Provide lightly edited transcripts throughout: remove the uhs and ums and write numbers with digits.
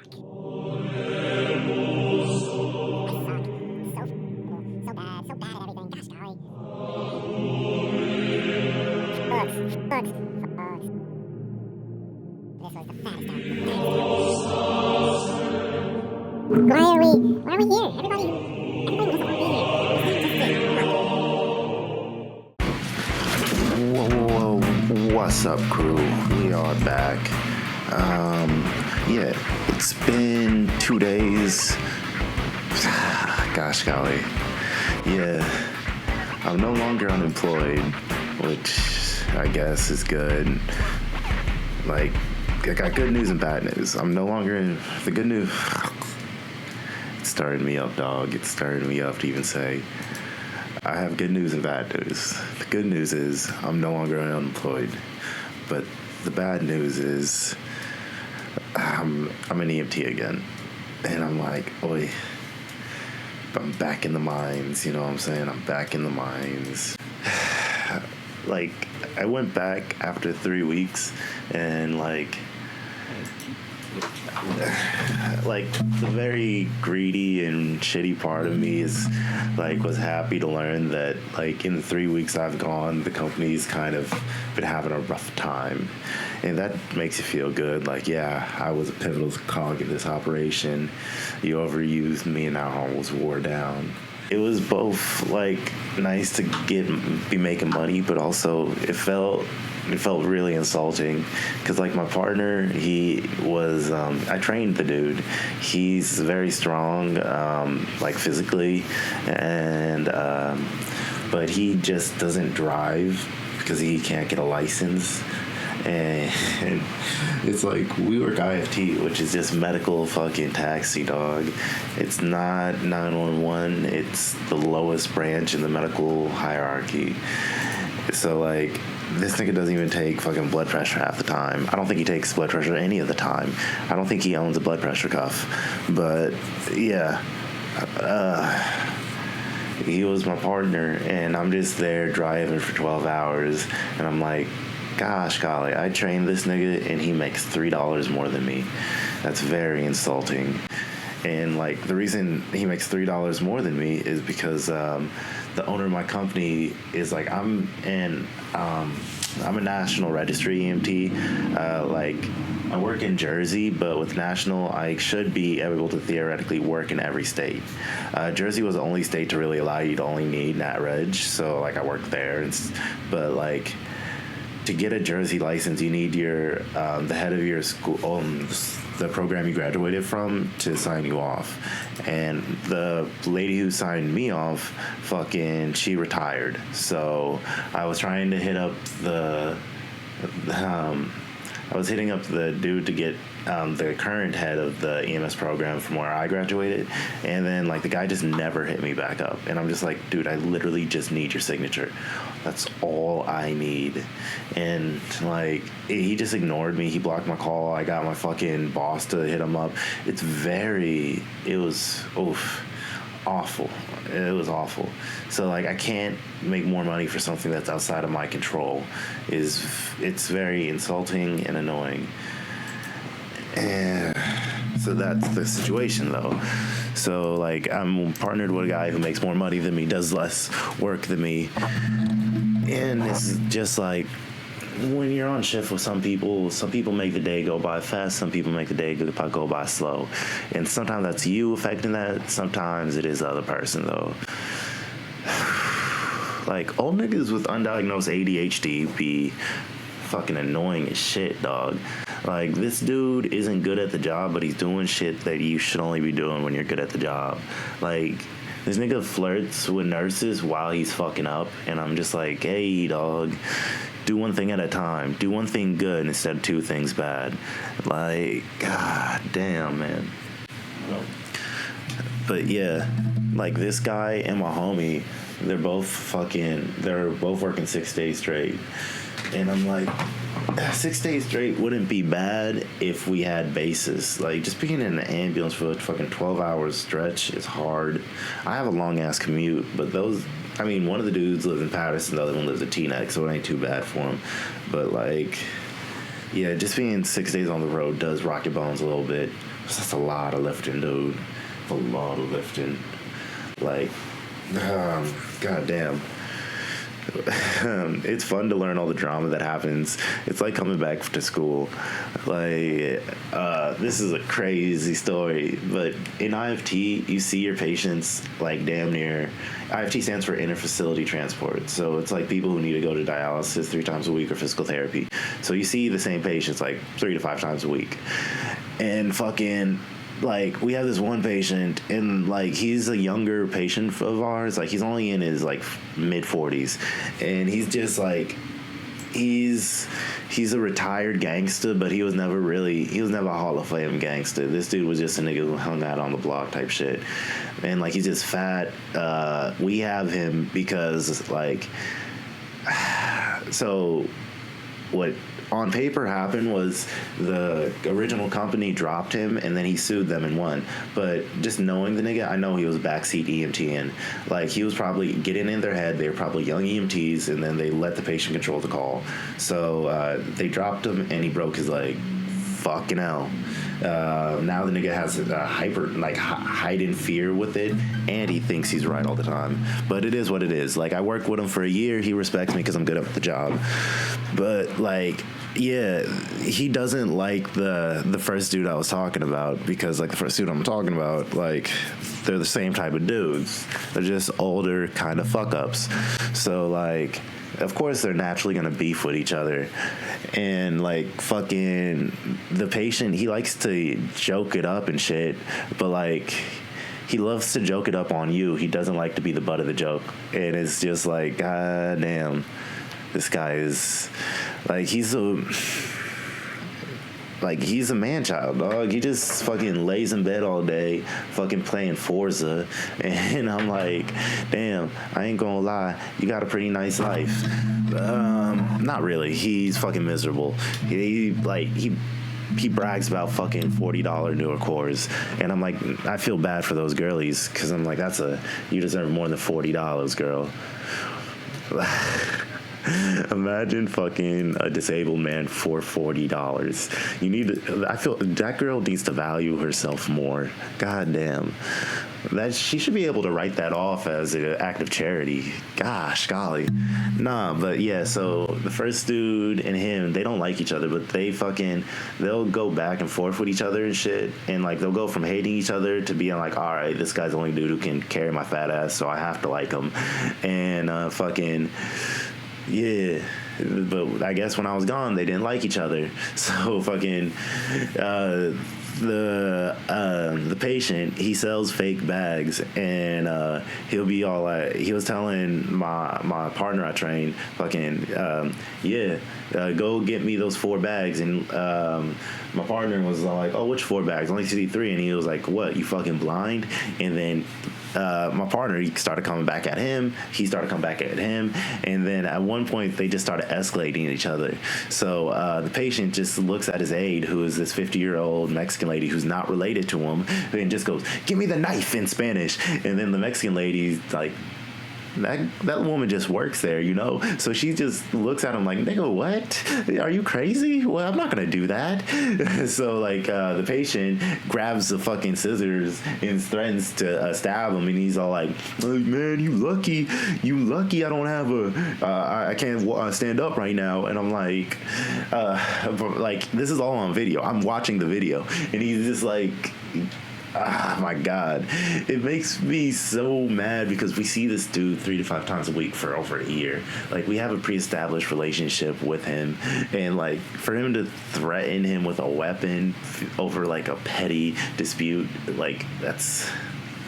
Why are we here? Everybody doesn't want to be here. Whoa, what's up, crew? We are back. Yeah, it's been 2 days. Gosh golly. Yeah, I'm no longer unemployed, which I guess is good. Like, I got good news and bad news. I'm no longer in the good news. It started me up, dog. It started me up to even say I have good news and bad news. The good news is I'm no longer unemployed, but the bad news is I'm an EMT again, and I'm like, oi, I'm back in the mines. You know what I'm saying? I'm back in the mines. Like, I went back after 3 weeks, and like the very greedy and shitty part of me is like was happy to learn that like in the 3 weeks I've gone, the company's kind of been having a rough time, and that makes you feel good. Like, yeah, I was a pivotal cog in this operation. You overused me, and now I almost wore down. It was both like nice to be making money, but also it felt really insulting because like my partner, he was I trained the dude. He's very strong, like physically, and but he just doesn't drive because he can't get a license. And it's like we work IFT, which is just medical fucking taxi, dog. It's not 911. It's the lowest branch in the medical hierarchy. So like this nigga doesn't even take fucking blood pressure half the time. I don't think he takes blood pressure any of the time. I don't think he owns a blood pressure cuff. But yeah, he was my partner, and I'm just there driving for 12 hours, and I'm like, gosh golly, I trained this nigga and he makes $3 more than me. That's very insulting. And like the reason he makes $3 more than me is because the owner of my company is like, I'm a national registry EMT. Like I work in Jersey, but with national, I should be able to theoretically work in every state. Jersey was the only state to really allow you to only need nat reg, so like I worked there. But like, to get a Jersey license, you need your the head of your school, the program you graduated from, to sign you off. And the lady who signed me off, she retired. So I was trying to hit up I was hitting up the dude to get the current head of the EMS program from where I graduated, and then like the guy just never hit me back up, and I'm just like, dude, I literally just need your signature. That's all I need. And like he just ignored me. He blocked my call. I got my fucking boss to hit him up. It was awful. It was awful. So like I can't make more money for something that's outside of my control. It's very insulting and annoying. And so that's the situation though. So like I'm partnered with a guy who makes more money than me, does less work than me, and it's just like when you're on shift with some people make the day go by fast, some people make the day go by slow. And sometimes that's you affecting that, sometimes it is the other person though. Like, old niggas with undiagnosed ADHD be fucking annoying as shit, dog. Like, this dude isn't good at the job, but he's doing shit that you should only be doing when you're good at the job. Like, this nigga flirts with nurses while he's fucking up, and I'm just like, hey, dog, do one thing at a time. Do one thing good instead of two things bad. Like, god damn, man. But yeah, like this guy and my homie, they're both working 6 days straight. And I'm like, 6 days straight wouldn't be bad if we had bases. Like, just being in an ambulance for a fucking 12 hours stretch is hard. I have a long ass commute, but one of the dudes lives in Patterson, the other one lives at Teaneck, so it ain't too bad for him. But like, Yeah, just being 6 days on the road does rock your bones a little bit. That's a lot of lifting, dude. A lot of lifting. Like, goddamn. It's fun to learn all the drama that happens. It's like coming back to school. Like, this is a crazy story, but in IFT, you see your patients like damn near. IFT stands for inter-facility transport, so it's like people who need to go to dialysis 3 times a week or physical therapy. So you see the same patients like 3 to 5 times a week, and fucking. Like, we have this one patient, and like he's a younger patient of ours. Like, he's only in his like mid-40s, and he's just like he's a retired gangster, but he was never a Hall of Fame gangster. This dude was just a nigga who hung out on the block type shit, and like he's just fat. We have him because like so what on paper happened was the original company dropped him and then he sued them and won. But just knowing the nigga, I know he was backseat EMTing. Like, he was probably getting in their head. They were probably young EMTs, and then they let the patient control the call. So they dropped him and he broke his leg. Fucking hell. Now the nigga has a heightened fear with it, and he thinks he's right all the time. But it is what it is. Like, I worked with him for a year. He respects me because I'm good at the job. But like, yeah, he doesn't like the first dude I was talking about, because like the first dude I'm talking about, like, they're the same type of dudes. They're just older kind of fuck ups. So like, of course they're naturally gonna beef with each other. And like, fucking the patient, he likes to joke it up and shit, but like, he loves to joke it up on you. He doesn't like to be the butt of the joke. And it's just like, god damn, this guy is like, he's a man child, dog. He just fucking lays in bed all day, fucking playing Forza. And I'm like, damn, I ain't gonna lie, you got a pretty nice life. Not really. He's fucking miserable. He brags about fucking $40 newer cores, and I'm like, I feel bad for those girlies, because I'm like, you deserve more than $40, girl. Imagine fucking a disabled man for $40. I feel that girl needs to value herself more. God damn. She should be able to write that off as an act of charity. Gosh, golly. Nah, but yeah, so the first dude and him, they don't like each other, but they'll go back and forth with each other and shit. And like, they'll go from hating each other to being like, all right, this guy's the only dude who can carry my fat ass, so I have to like him. And yeah, but I guess when I was gone, they didn't like each other. So fucking the patient, he sells fake bags, and he'll be all like, he was telling my partner I trained, fucking go get me those 4 bags. And my partner was like, oh, which 4 bags? Only see 3. And he was like, what, you fucking blind? And then my partner, he started coming back at him. He started coming back at him. And then at one point, they just started escalating each other. So the patient just looks at his aide, who is this 50-year-old Mexican lady who's not related to him, and just goes, give me the knife, in Spanish. And then the Mexican lady's like, that woman just works there, you know? So she just looks at him like, nigga, what? Are you crazy? Well, I'm not gonna do that. So like, the patient grabs the fucking scissors and threatens to stab him, and he's all like, man, you lucky I don't have I can't stand up right now. And I'm like, this is all on video. I'm watching the video, and he's just like, my God. It makes me so mad, because we see this dude 3 to 5 times a week for over a year. Like, we have a pre-established relationship with him, and like, for him to threaten him with a weapon over like a petty dispute, like, that's...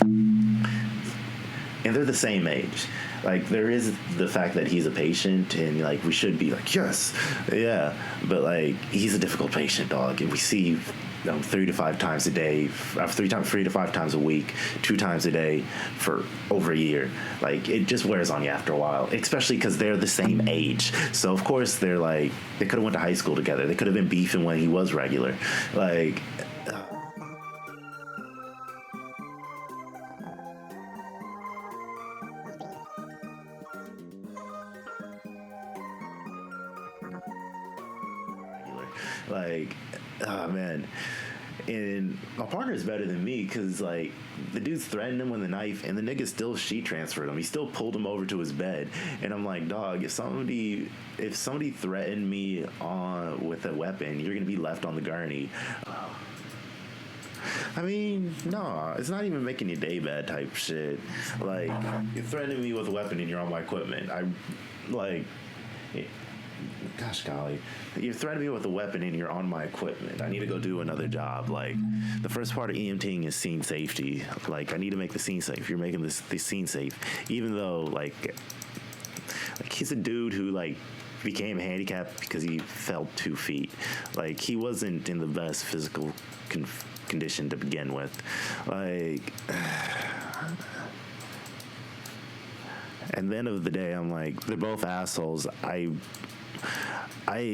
And they're the same age. Like, there is the fact that he's a patient, and like, we should be like, yes, yeah, but like, he's a difficult patient, dog. And we see 3 to 5 times a day, 3 to 5 times a week, 2 times a day for over a year. Like, it just wears on you after a while, especially because they're the same age. So of course they're like, they could have went to high school together. They could have been beefing when he was regular. Like, Like, oh man. And my partner is better than me because, like, the dude's threatened him with a knife, and the nigga still sheet transferred him. He still pulled him over to his bed. And I'm like, dog, if somebody threatened me with a weapon, you're gonna be left on the gurney. I mean, no, it's not even making your day bad type shit. Like, you're threatening me with a weapon and you're on my equipment. Gosh golly, you're threatening me with a weapon and you're on my equipment. I need to go do another job. Like, the first part of EMTing is scene safety. Like, I need to make the scene safe. You're making this scene safe, even though like he's a dude who like became handicapped because he fell 2 feet. Like, he wasn't in the best physical condition to begin with. Like. At the end of the day, I'm like, they're both assholes. I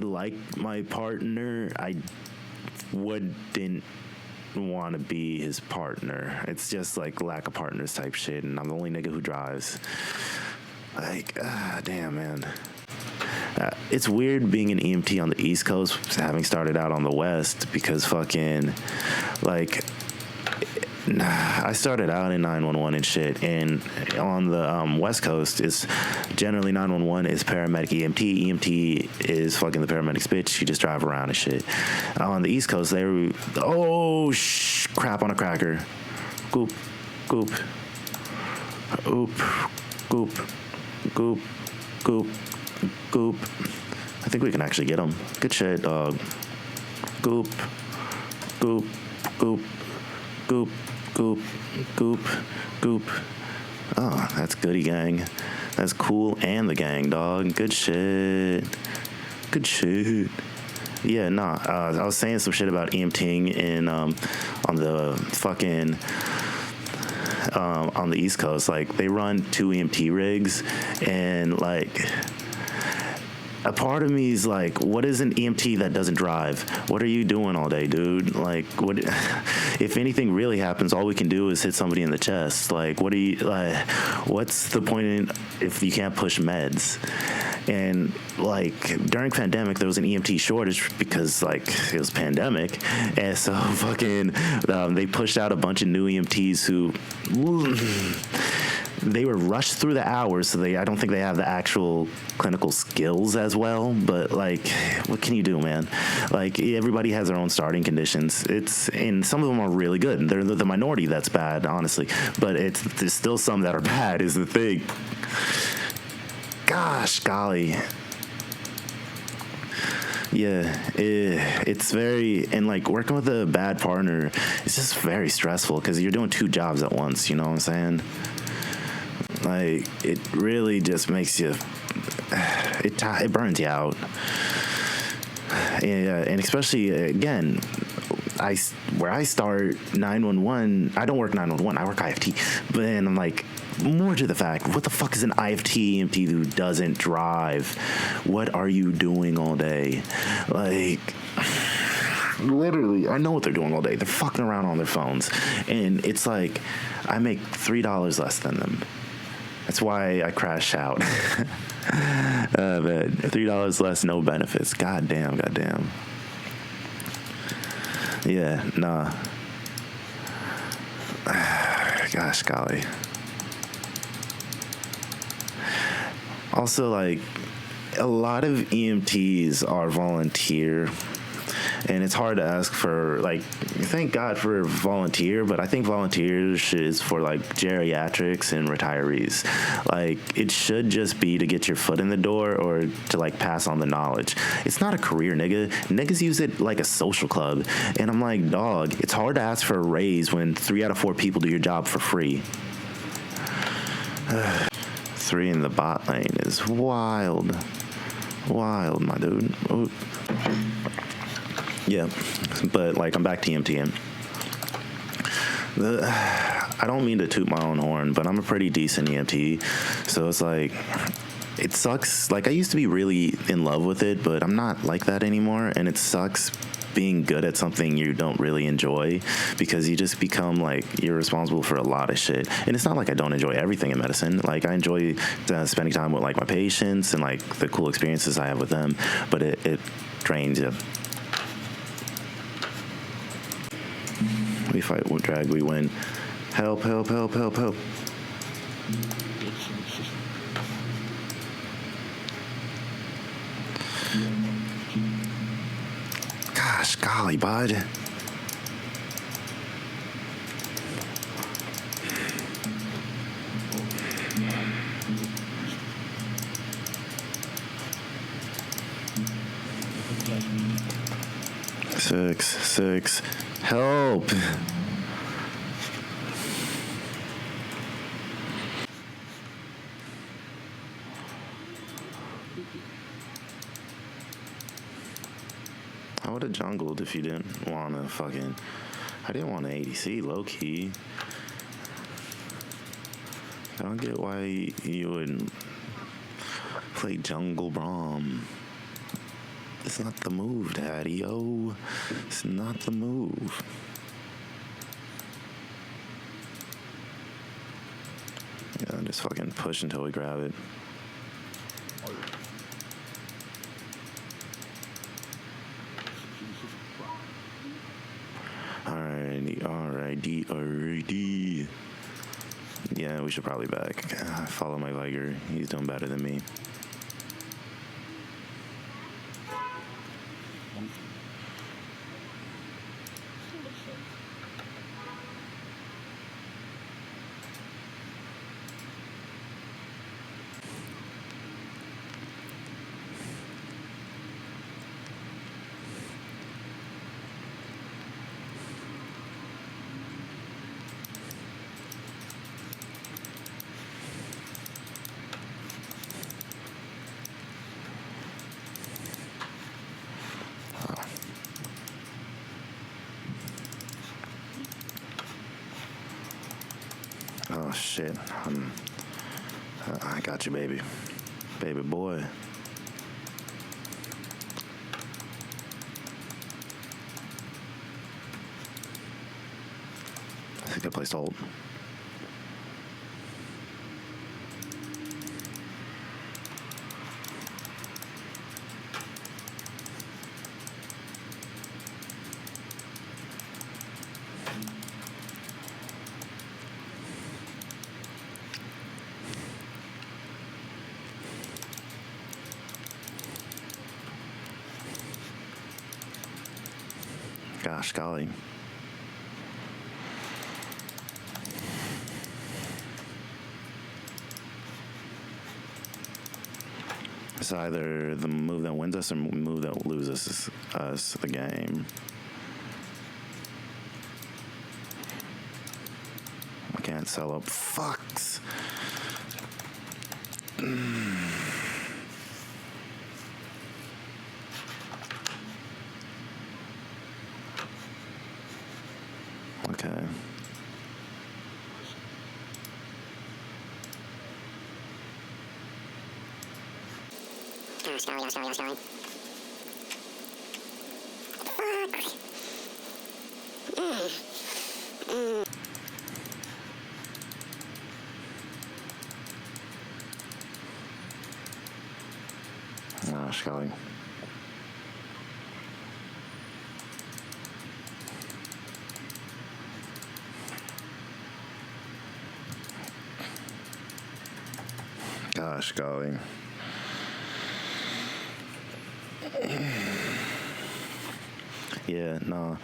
like my partner. I wouldn't want to be his partner. It's just like lack of partners type shit, and I'm the only nigga who drives. Like, damn, man. It's weird being an EMT on the East Coast, having started out on the West, because fucking, like, I started out in 911 and shit, and on the West Coast, is generally 911 is paramedic EMT. EMT is fucking the paramedic's bitch. You just drive around and shit. On the East Coast, crap on a cracker. Goop, goop, oop, goop, goop, goop, goop. I think we can actually get him. Good shit, dog. Goop, goop, goop, goop. Goop, goop, goop. Oh, that's goody, gang. That's cool and the gang, dog. Good shit. Good shit. Yeah, nah. I was saying some shit about EMTing on the fucking on the East Coast. Like, they run 2 EMT rigs, and like, a part of me is like, what is an EMT that doesn't drive? What are you doing all day, dude? Like, what? If anything really happens, all we can do is hit somebody in the chest. Like, what are you, like, what's the point if you can't push meds? And like, during pandemic, there was an EMT shortage because like it was pandemic, and so fucking they pushed out a bunch of new EMTs who. They were rushed through the hours, so I don't think they have the actual clinical skills as well. But like, what can you do, man? Like, everybody has their own starting conditions. And some of them are really good. They're the minority that's bad, honestly. But there's still some that are bad, is the thing. Gosh, golly. Yeah, it's very, and like, working with a bad partner, it's just very stressful because you're doing 2 jobs at once. You know what I'm saying? Like, it really just makes you, it burns you out. And especially, again, where I start 911, I don't work 911, I work IFT. But then I'm like, more to the fact, what the fuck is an IFT EMT who doesn't drive? What are you doing all day? Like, literally, I know what they're doing all day. They're fucking around on their phones. And it's like, I make $3 less than them. That's why I crash out. But $3 less, no benefits. Goddamn. Yeah, nah. Gosh, golly. Also, like, a lot of EMTs are volunteer. And it's hard to ask for, like, thank God for volunteer, but I think volunteers is for, like, geriatrics and retirees. Like, it should just be to get your foot in the door or to, like, pass on the knowledge. It's not a career, nigga. Niggas use it like a social club. And I'm like, dog, it's hard to ask for a raise when 3 out of 4 people do your job for free. 3 in the bot lane is wild. Wild, my dude. Oh. Yeah, but like, I'm back to EMTing. I don't mean to toot my own horn, but I'm a pretty decent EMT. So it's like, it sucks. Like, I used to be really in love with it, but I'm not like that anymore. And it sucks being good at something you don't really enjoy, because you just become like, you're responsible for a lot of shit. And it's not like I don't enjoy everything in medicine. Like, I enjoy spending time with like my patients and like the cool experiences I have with them, but it drains you. We fight, we drag, we win. Help, help, help, help, help. Gosh, golly, bud. Six, help. I would have jungled if you didn't want to fucking... I didn't want an ADC, low-key. I don't get why you would play jungle Braum. It's not the move, Daddy-o. It's not the move. Yeah, just fucking push until we grab it. Alrighty. Yeah, we should probably back. Follow my Viger. He's doing better than me. Oh shit. I got you, baby. Baby boy. I think I placed ult. Gosh, golly. It's either the move that wins us or the move that loses us the game. I can't sell up. Fucks. Okay. Going. Gosh, golly. Gosh, golly. Yeah, no.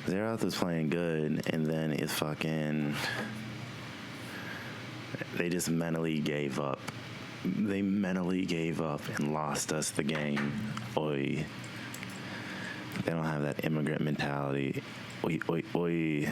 Zeroth was playing good, and then it's fucking... They just mentally gave up. They mentally gave up and lost us the game. Oi. They don't have that immigrant mentality. Oi, oi, oi.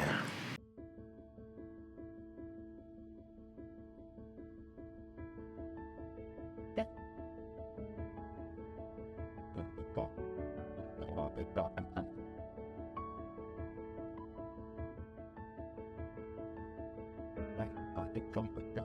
Này, thích không phải chắc